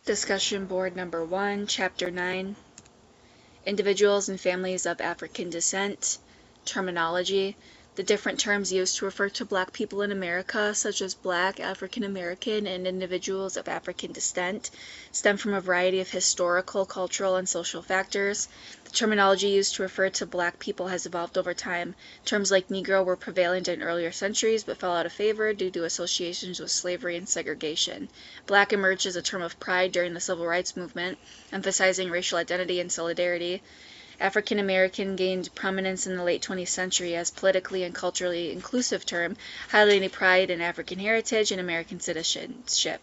Discussion board number 1, chapter 9, individuals and families of African descent, terminology. The different terms used to refer to Black people in America, such as Black, African American, and individuals of African descent, stem from a variety of historical, cultural, and social factors. The terminology used to refer to Black people has evolved over time. Terms like Negro were prevalent in earlier centuries but fell out of favor due to associations with slavery and segregation. Black emerged as a term of pride during the Civil Rights Movement, emphasizing racial identity and solidarity. African American gained prominence in the late 20th century as politically and culturally inclusive term, highlighting pride in African heritage and American citizenship.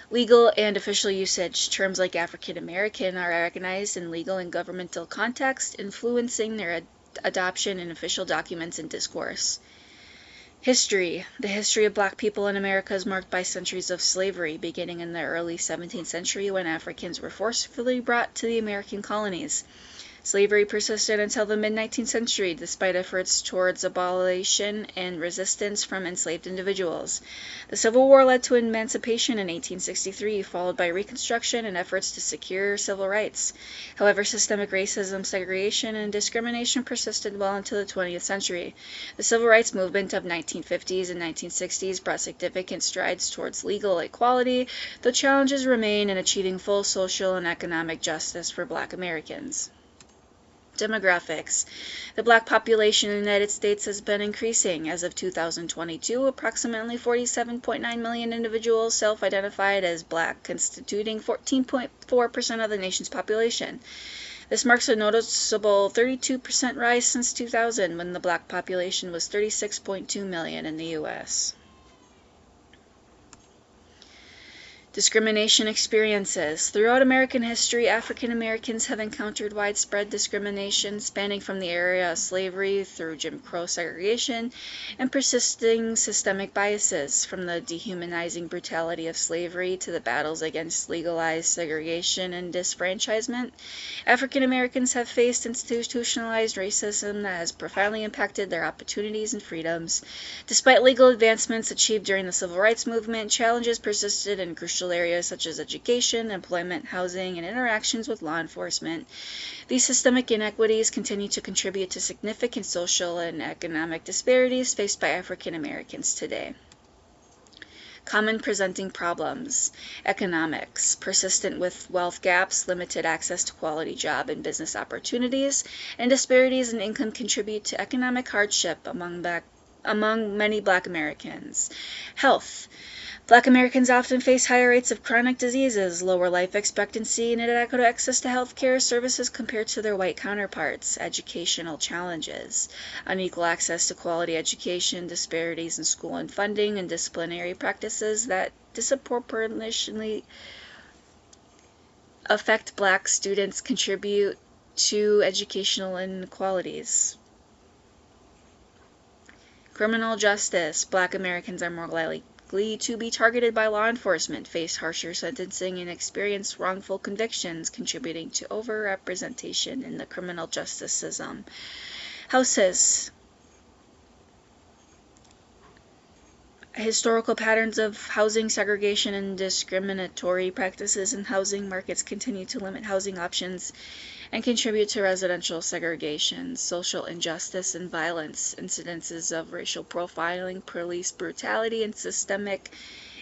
Legal and official usage. Terms like African American are recognized in legal and governmental context, influencing their adoption in official documents and discourse. History. The history of Black people in America is marked by centuries of slavery, beginning in the early 17th century when Africans were forcibly brought to the American colonies. Slavery persisted until the mid-19th century, despite efforts towards abolition and resistance from enslaved individuals. The Civil War led to emancipation in 1863, followed by Reconstruction and efforts to secure civil rights. However, systemic racism, segregation, and discrimination persisted well into the 20th century. The Civil Rights Movement of 1950s and 1960s brought significant strides towards legal equality, though challenges remain in achieving full social and economic justice for Black Americans. Demographics. The Black population in the United States has been increasing. As of 2022, approximately 47.9 million individuals self-identified as Black, constituting 14.4% of the nation's population. This marks a noticeable 32% rise since 2000, when the Black population was 36.2 million in the U.S. Discrimination experiences. Throughout American history, African Americans have encountered widespread discrimination spanning from the era of slavery through Jim Crow segregation and persisting systemic biases, from the dehumanizing brutality of slavery to the battles against legalized segregation and disfranchisement. African Americans have faced institutionalized racism that has profoundly impacted their opportunities and freedoms. Despite legal advancements achieved during the Civil Rights Movement, challenges persisted in crucial areas such as education, employment, housing, and interactions with law enforcement. These systemic inequities continue to contribute to significant social and economic disparities faced by African Americans today. Common presenting problems. Economics. Persistent with wealth gaps, limited access to quality job and business opportunities, and disparities in income contribute to economic hardship among many Black Americans. Health. Black Americans often face higher rates of chronic diseases, lower life expectancy, and inadequate access to health care services compared to their white counterparts. Educational challenges. Unequal access to quality education, disparities in school and funding, and disciplinary practices that disproportionately affect Black students contribute to educational inequalities. Criminal justice. Black Americans are more likely to be targeted by law enforcement, face harsher sentencing, and experience wrongful convictions, contributing to overrepresentation in the criminal justice system. Houses. Historical patterns of housing segregation and discriminatory practices in housing markets continue to limit housing options and contribute to residential segregation. Social injustice and violence. Incidences of racial profiling, police brutality, and systemic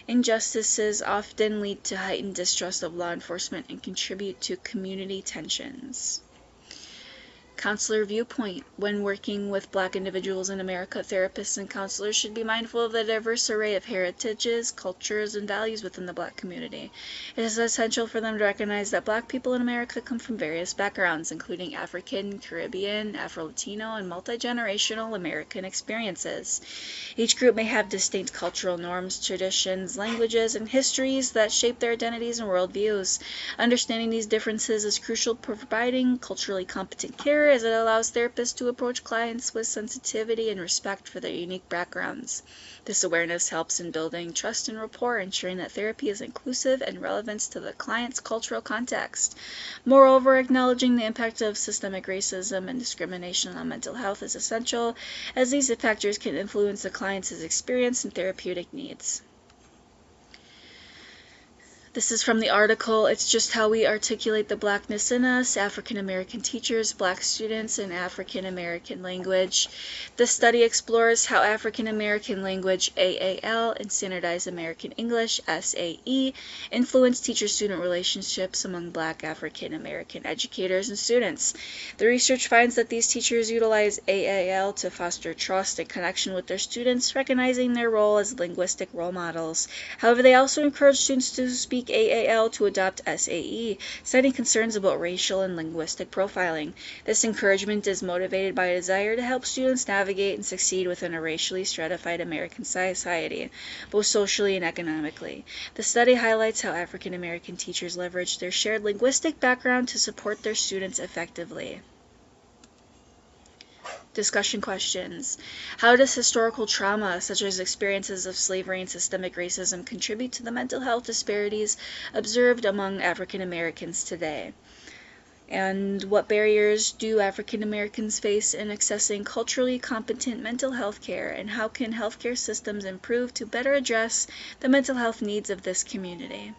injustices often lead to heightened distrust of law enforcement and contribute to community tensions. Counselor viewpoint. When working with Black individuals in America, therapists and counselors should be mindful of the diverse array of heritages, cultures, and values within the Black community. It is essential for them to recognize that Black people in America come from various backgrounds, including African, Caribbean, Afro-Latino, and multi-generational American experiences. Each group may have distinct cultural norms, traditions, languages, and histories that shape their identities and worldviews. Understanding these differences is crucial for providing culturally competent care, as it allows therapists to approach clients with sensitivity and respect for their unique backgrounds. This awareness helps in building trust and rapport, ensuring that therapy is inclusive and relevant to the client's cultural context. Moreover, acknowledging the impact of systemic racism and discrimination on mental health is essential, as these factors can influence the client's experience and therapeutic needs. This is from the article, It's Just How We Articulate the Blackness in Us, African American Teachers, Black Students, and African American Language. This study explores how African American language, AAL, and Standardized American English, SAE, influence teacher-student relationships among Black African American educators and students. The research finds that these teachers utilize AAL to foster trust and connection with their students, recognizing their role as linguistic role models. However, they also encourage students to speak AAL to adopt SAE, citing concerns about racial and linguistic profiling. This encouragement is motivated by a desire to help students navigate and succeed within a racially stratified American society, both socially and economically. The study highlights how African American teachers leverage their shared linguistic background to support their students effectively. Discussion questions. How does historical trauma, such as experiences of slavery and systemic racism, contribute to the mental health disparities observed among African Americans today? And what barriers do African Americans face in accessing culturally competent mental health care, and how can healthcare systems improve to better address the mental health needs of this community?